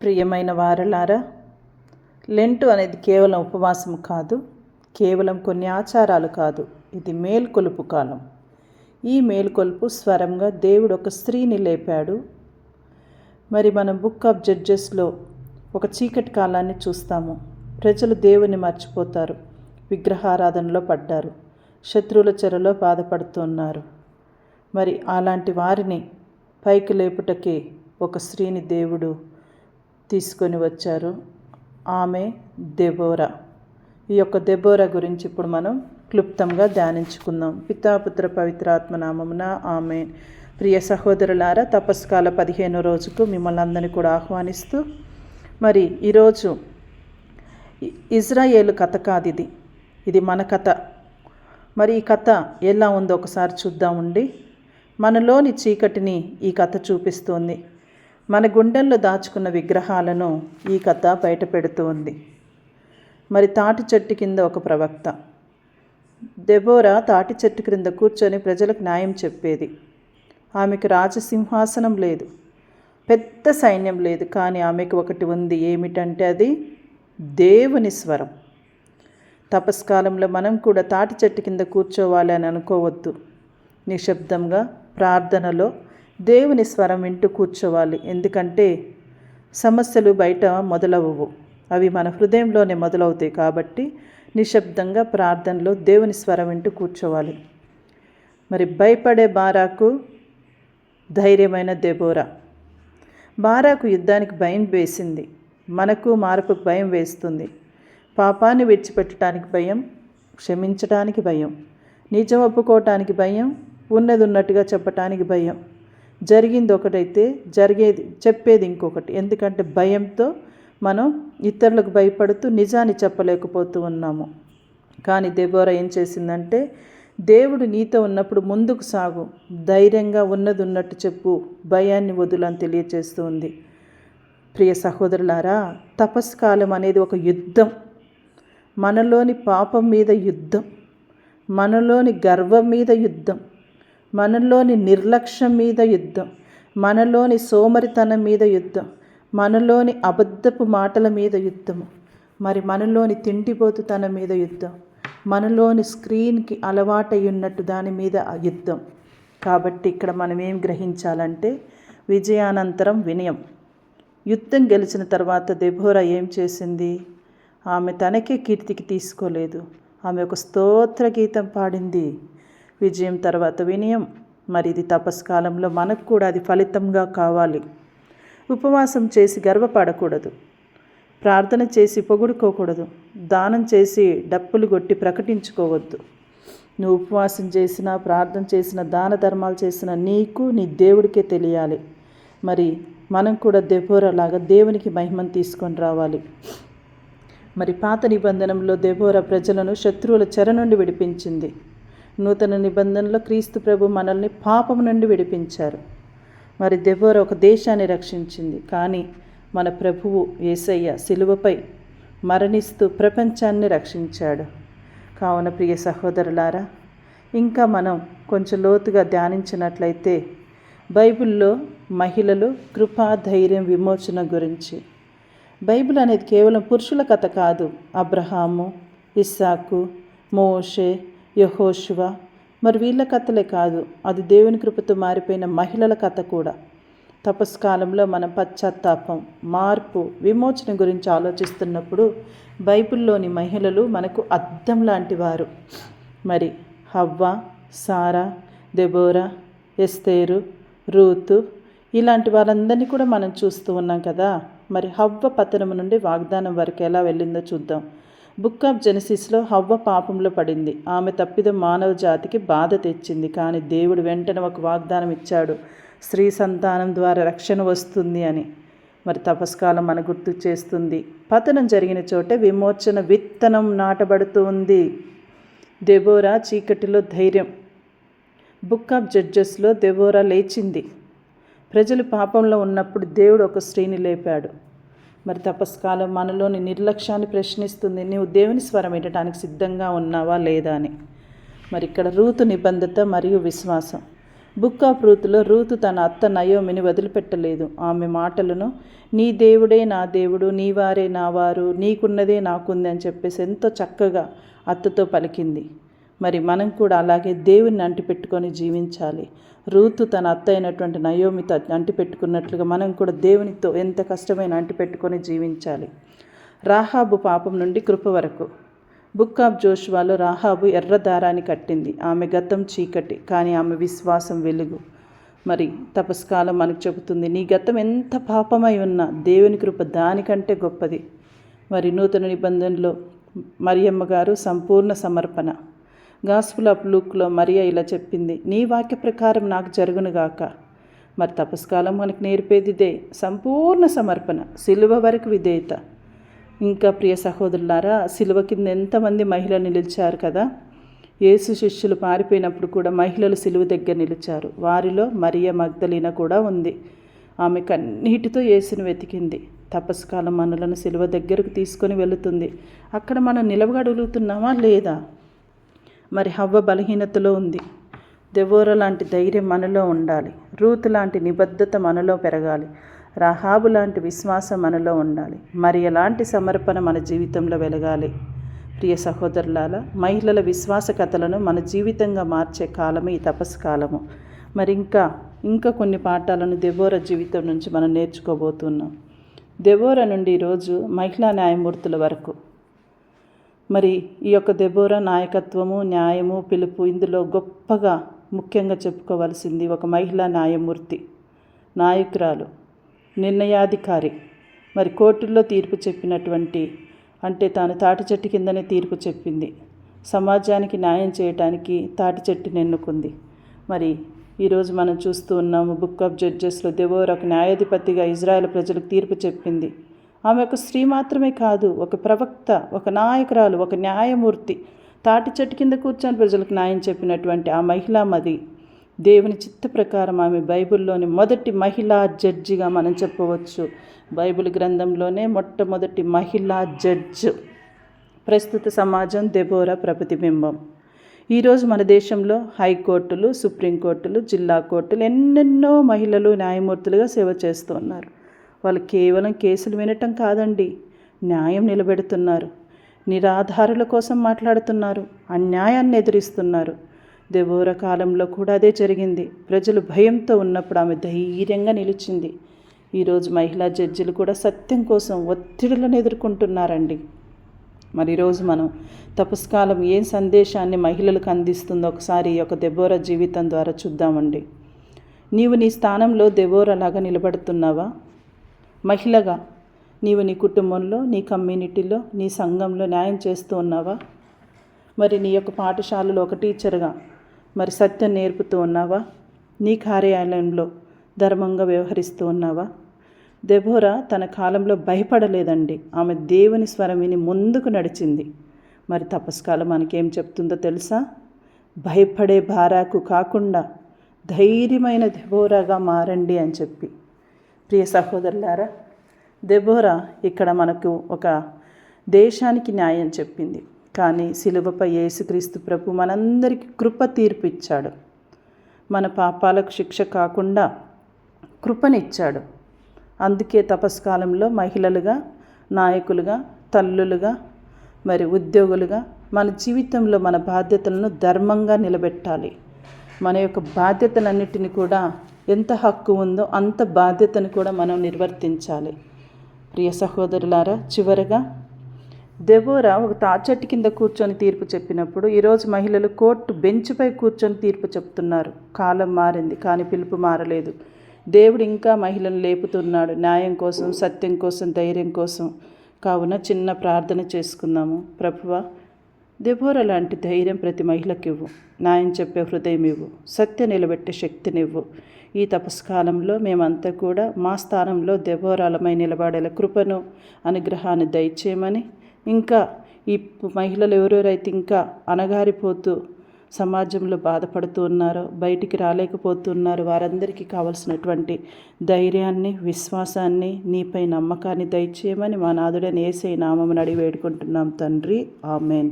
ప్రియమైన వారలారా, లెంటు అనేది కేవలం ఉపవాసం కాదు, కేవలం కొన్ని ఆచారాలు కాదు. ఇది మేల్కొలుపు కాలం. ఈ మేల్కొలుపు స్వరంగా దేవుడు ఒక స్త్రీని లేపాడు. మరి మనం బుక్ ఆఫ్ జడ్జెస్లో ఒక చీకటి కాలాన్ని చూస్తాము. ప్రజలు దేవుని మర్చిపోతారు, విగ్రహారాధనలో పడ్డారు, శత్రువుల చెరలో బాధపడుతున్నారు. మరి అలాంటి వారిని పైకి లేపుటకే ఒక స్త్రీని దేవుడు తీసుకొని వచ్చారు. ఆమె దెబోరా. ఈ యొక్క దెబోరా గురించి ఇప్పుడు మనం క్లుప్తంగా ధ్యానించుకుందాం. పితాపుత్ర పవిత్రాత్మ నామమున ఆమేన్. ప్రియ సహోదరులారా, తపస్కాల 15వ రోజుకు మిమ్మల్ని అందరినీ కూడా ఆహ్వానిస్తూ, మరి ఈరోజు ఇజ్రాయేలు కథ కాదు, ఇది మన కథ. మరి ఈ కథ ఎలా ఉందో ఒకసారి చూద్దామండి. మనలోని చీకటిని ఈ కథ చూపిస్తుంది. మన గుండెల్లో దాచుకున్న విగ్రహాలను ఈ కథ బయట పెడుతుంది. మరి తాటి చెట్టు కింద ఒక ప్రవక్త. దెబోరా తాటి చెట్టు క్రింద కూర్చొని ప్రజలకు న్యాయం చెప్పేది. ఆమెకు రాజసింహాసనం లేదు, పెద్ద సైన్యం లేదు, కానీ ఆమెకు ఒకటి ఉంది. ఏమిటంటే అది దేవుని స్వరం. తపస్కాలంలో మనం కూడా తాటి చెట్టు కింద కూర్చోవాలి అని అనుకోవద్దు. నిశ్శబ్దంగా ప్రార్థనలో దేవుని స్వరం వింటూ కూర్చోవాలి. ఎందుకంటే సమస్యలు బయట మొదలవ్వవు, అవి మన హృదయంలోనే మొదలవుతాయి. కాబట్టి నిశ్శబ్దంగా ప్రార్థనలో దేవుని స్వరం వింటూ కూర్చోవాలి. మరి భయపడే బారాకు ధైర్యమైన దెబోరా. బారాకు యుద్ధానికి భయం వేసింది, మనకు మార్పుకు భయం వేస్తుంది. పాపాన్ని విడిచిపెట్టడానికి భయం, క్షమించడానికి భయం, నిజం ఒప్పుకోవటానికి భయం, ఉన్నది ఉన్నట్టుగా చెప్పటానికి భయం. జరిగింది ఒకటైతే చెప్పేది ఇంకొకటి. ఎందుకంటే భయంతో మనం ఇతరులకు భయపడుతూ నిజాన్ని చెప్పలేకపోతూ ఉన్నాము. కానీ దెబోరా ఏం చేసిందంటే, దేవుడు నీతో ఉన్నప్పుడు ముందుకు సాగు, ధైర్యంగా ఉన్నది ఉన్నట్టు చెప్పు, భయాన్ని వదులని తెలియచేస్తూ ఉంది. ప్రియ సహోదరులారా, తపస్కాలం అనేది ఒక యుద్ధం. మనలోని పాపం మీద యుద్ధం, మనలోని గర్వం మీద యుద్ధం, మనలోని నిర్లక్ష్యం మీద యుద్ధం, మనలోని సోమరితనం మీద యుద్ధం, మనలోని అబద్ధపు మాటల మీద యుద్ధము, మరి మనలోని తిండిపోతుతనం మీద యుద్ధం, మనలోని స్క్రీన్కి అలవాటై ఉన్నట్టు దాని మీద యుద్ధం. కాబట్టి ఇక్కడ మనం ఏం గ్రహించాలంటే, విజయానంతరం వినయం. యుద్ధం గెలిచిన తర్వాత దెబోరా ఏం చేసింది? ఆమె తనకే కీర్తికి తీసుకోలేదు, ఆమె ఒక స్తోత్ర గీతం పాడింది. విజయం తర్వాత వినయం. మరి ఇది తపస్కాలంలో మనకు కూడా అది ఫలితంగా కావాలి. ఉపవాసం చేసి గర్వపడకూడదు, ప్రార్థన చేసి పొగుడుకోకూడదు, దానం చేసి డప్పులు కొట్టి ప్రకటించుకోవద్దు. నువ్వు ఉపవాసం చేసినా, ప్రార్థన చేసినా, దాన ధర్మాలు చేసినా నీకు నీ దేవుడికే తెలియాలి. మరి మనం కూడా దెబోరా లాగా దేవునికి మహిమను తీసుకొని రావాలి. మరి పాత నిబంధనలో దెబోరా ప్రజలను శత్రువుల చెర నుండి విడిపించింది. నూతన నిబంధనలో క్రీస్తు ప్రభు మనల్ని పాపం నుండి విడిపించారు. మరి దెబోరా ఒక దేశాన్ని రక్షించింది. కానీ మన ప్రభువు యేసయ్య సిలువపై మరణిస్తూ ప్రపంచాన్ని రక్షించాడు. కావున ప్రియ సహోదరులారా, ఇంకా మనం కొంచెం లోతుగా ధ్యానించినట్లయితే బైబిల్లో మహిళలు కృపా, ధైర్యం, విమోచన గురించి. బైబిల్ అనేది కేవలం పురుషుల కథ కాదు. అబ్రహాము, ఇస్సాకు, మోషే, యెహోషువ, మరి వీళ్ళ కథలే కాదు, అది దేవుని కృపతో మారిపోయిన మహిళల కథ కూడా. తపస్కాలంలో మనం పశ్చాత్తాపం, మార్పు, విమోచన గురించి ఆలోచిస్తున్నప్పుడు బైబిల్లోని మహిళలు మనకు అద్దం లాంటి వారు. మరి హవ్వ, సారా, దెబోరా, ఎస్తేరు, రూతు, ఇలాంటి వారందరినీ కూడా మనం చూస్తూ ఉన్నాం కదా. మరి హవ్వ పతనం నుండి వాగ్దానం వరకు ఎలా వెళ్ళిందో చూద్దాం. బుక్ ఆఫ్ జెనసిస్లో హవ్వ పాపంలో పడింది. ఆమె తప్పిదం మానవ జాతికి బాధ తెచ్చింది. కానీ దేవుడు వెంటనే ఒక వాగ్దానం ఇచ్చాడు, స్త్రీ సంతానం ద్వారా రక్షణ వస్తుంది అని. మరి తపస్కాలం మన గుర్తు చేస్తుంది, పతనం జరిగిన చోటే విమోచన విత్తనం నాటబడుతూ ఉంది. దెబోరా చీకటిలో ధైర్యం. బుక్ ఆఫ్ జడ్జెస్లో దెబోరా లేచింది. ప్రజలు పాపంలో ఉన్నప్పుడు దేవుడు ఒక స్త్రీని లేపాడు. మరి తపస్కాలం మనలోని నిర్లక్ష్యాన్ని ప్రశ్నిస్తుంది. నీవు దేవుని స్వరం వినడానికి సిద్ధంగా ఉన్నావా లేదా అని. మరి ఇక్కడ రూతు నిబంధత మరియు విశ్వాసం. బుక్ ఆఫ్ రూత్లో రూతు తన అత్త నయోమిని వదిలిపెట్టలేదు. ఆమె మాటలను నీ దేవుడే నా దేవుడు, నీ వారే నా వారు, నీకున్నదే నాకుంది అని చెప్పేసి ఎంతో చక్కగా అత్తతో పలికింది. మరి మనం కూడా అలాగే దేవుని అంటిపెట్టుకొని జీవించాలి. రూతు తన అత్త అయినటువంటి నయోమితో అంటిపెట్టుకున్నట్లుగా మనం కూడా దేవునితో ఎంత కష్టమైన అంటిపెట్టుకొని జీవించాలి. రాహాబు పాపం నుండి కృప వరకు. బుక్ ఆఫ్ జోషువాలో రాహాబు ఎర్ర దారాన్ని కట్టింది. ఆమె గతం చీకటి, కానీ ఆమె విశ్వాసం వెలుగు. మరి తపస్కాలం మనకు చెబుతుంది, నీ గతం ఎంత పాపమై ఉన్నా దేవుని కృప దానికంటే గొప్పది. మరి నూతన నిబంధనలో మరియమ్మ గారు సంపూర్ణ సమర్పణ. గాస్పుల్ ఆఫ్ లూక్లో మరియ ఇలా చెప్పింది, నీ వాక్య ప్రకారం నాకు జరుగునుగాక. మరి తపస్కాలం మనకు నేర్పేదిదే, సంపూర్ణ సమర్పణ, సిలువ వరకు విధేయత. ఇంకా ప్రియ సహోదరులారా, సిలువ కింద ఎంతమంది మహిళలు నిలిచారు కదా. యేసు శిష్యులు పారిపోయినప్పుడు కూడా మహిళలు సిలువ దగ్గర నిలిచారు. వారిలో మరియ మగ్దలీన కూడా ఉంది. ఆమె కన్నీటితో యేసును వెతికింది. తపస్కాలం మనలను సిలువ దగ్గరకు తీసుకొని వెళుతుంది. అక్కడ మనం నిలబడగలుగుతున్నామా లేదా? మరి హవ్వ బలహీనతలో ఉంది. దెబోరా లాంటి ధైర్యం మనలో ఉండాలి. రూతు లాంటి నిబద్ధత మనలో పెరగాలి. రాహాబు లాంటి విశ్వాసం మనలో ఉండాలి. మరి ఎలాంటి సమర్పణ మన జీవితంలో వెలగాలి. ప్రియ సహోదరులాల, మహిళల విశ్వాస కథలను మన జీవితంగా మార్చే కాలమే ఈ తపస్సు కాలము. మరి ఇంకా కొన్ని పాఠాలను దెబోరా జీవితం నుంచి మనం నేర్చుకోబోతున్నాం. దెబోరా నుండి ఈరోజు మహిళా న్యాయమూర్తుల వరకు. మరి ఈ యొక్క దెబోరా నాయకత్వము, న్యాయము, పిలుపు, ఇందులో గొప్పగా ముఖ్యంగా చెప్పుకోవాల్సింది ఒక మహిళా న్యాయమూర్తి, నాయకురాలు, నిర్ణయాధికారి. మరి కోర్టుల్లో తీర్పు చెప్పినటువంటి, అంటే తాను తాటి చెట్టు కిందనే తీర్పు చెప్పింది. సమాజానికి న్యాయం చేయటానికి తాటి చెట్టుని ఎన్నుకుంది. మరి ఈరోజు మనం చూస్తూ ఉన్నాము బుక్ ఆఫ్ జడ్జెస్లో దెబోరా ఒక న్యాయాధిపతిగా ఇజ్రాయెల్ ప్రజలకు తీర్పు చెప్పింది. ఆమె ఒక స్త్రీ మాత్రమే కాదు, ఒక ప్రవక్త, ఒక నాయకురాలు, ఒక న్యాయమూర్తి. తాటి చెట్టు కింద కూర్చొని ప్రజలకు న్యాయం చెప్పినటువంటి ఆ మహిళామది దేవుని చిత్త ప్రకారం ఆమె బైబిల్లోని మొదటి మహిళా జడ్జిగా మనం చెప్పవచ్చు. బైబిల్ గ్రంథంలోనే మొట్టమొదటి మహిళా జడ్జ్. ప్రస్తుత సమాజం దెబోరా ప్రతిబింబం. ఈరోజు మన దేశంలో హైకోర్టులు, సుప్రీంకోర్టులు, జిల్లా కోర్టులు ఎన్నెన్నో మహిళలు న్యాయమూర్తులుగా సేవ చేస్తూ ఉన్నారు. వాళ్ళు కేవలం కేసులు వినటం కాదండి, న్యాయం నిలబెడుతున్నారు. నిరాధారుల కోసం మాట్లాడుతున్నారు, అన్యాయాన్ని ఎదిరిస్తున్నారు. దెబోరా కాలంలో కూడా అదే జరిగింది. ప్రజలు భయంతో ఉన్నప్పుడు ఆమె ధైర్యంగా నిలిచింది. ఈరోజు మహిళా జడ్జిలు కూడా సత్యం కోసం ఒత్తిడులను ఎదుర్కొంటున్నారండి. మరి ఈరోజు మనం తపస్కాలం ఏం సందేశాన్ని మహిళలకు అందిస్తుందో ఒకసారి ఈ యొక్క దెబోరా జీవితం ద్వారా చూద్దామండి. నీవు నీ స్థానంలో దెబోరాలాగా నిలబడుతున్నావా? మహిళగా నీవు నీ కుటుంబంలో, నీ కమ్యూనిటీలో, నీ సంఘంలో న్యాయం చేస్తూ ఉన్నావా? మరి నీ యొక్క పాఠశాలలో ఒక టీచర్గా మరి సత్యం నేర్పుతూ ఉన్నావా? నీ కార్యాలయంలో ధర్మంగా వ్యవహరిస్తూ ఉన్నావా? దెబోరా తన కాలంలో భయపడలేదండి. ఆమె దేవుని స్వరం విని ముందుకు నడిచింది. మరి తపస్కాలం మనకేం చెప్తుందో తెలుసా? భయపడే బారాకు కాకుండా ధైర్యమైన దెబోరాగా మారండి అని చెప్పి. ప్రియ సహోదరులారా, దెబోరా ఇక్కడ మనకు ఒక దేశానికి న్యాయం చెప్పింది. కానీ సిలువపై యేసుక్రీస్తు ప్రభు మనందరికీ కృప తీర్పు ఇచ్చాడు. మన పాపాలకు శిక్ష కాకుండా కృపనిచ్చాడు. అందుకే తపస్కాలంలో మహిళలుగా, నాయకులుగా, తల్లులుగా, మరి ఉద్యోగులుగా మన జీవితంలో మన బాధ్యతలను ధర్మంగా నిలబెట్టాలి. మన యొక్క బాధ్యతలన్నిటిని కూడా ఎంత హక్కు ఉందో అంత బాధ్యతను కూడా మనం నిర్వర్తించాలి. ప్రియ సహోదరులారా, చివరగా దెబోరా ఒక తాచెట్టు కింద కూర్చొని తీర్పు చెప్పినప్పుడు ఈరోజు మహిళలు కోర్టు బెంచ్పై కూర్చొని తీర్పు చెప్తున్నారు. కాలం మారింది, కానీ పిలుపు మారలేదు. దేవుడు ఇంకా మహిళను లేపుతున్నాడు న్యాయం కోసం, సత్యం కోసం, ధైర్యం కోసం. కావున చిన్న ప్రార్థన చేసుకుందాము. ప్రభువా, దెబోరా లాంటి ధైర్యం ప్రతి మహిళకి ఇవ్వు. న్యాయం చెప్పే హృదయం ఇవ్వు. సత్య నిలబెట్టే శక్తినివ్వు. ఈ తపస్కాలంలో మేమంతా కూడా మా స్థానంలో దెబోరాలమై నిలబడేలా కృపను, అనుగ్రహాన్ని దయచేయమని, ఇంకా ఈ మహిళలు ఎవరెవరైతే ఇంకా అణగారిపోతూ సమాజంలో బాధపడుతూ ఉన్నారో, బయటికి రాలేకపోతున్నారో, వారందరికీ కావలసినటువంటి ధైర్యాన్ని, విశ్వాసాన్ని, నీపై నమ్మకాన్ని దయచేయమని మా నాథుడైన యేసయ్య నామమున అడిగి వేడుకుంటున్నాం తండ్రి. ఆమెన్.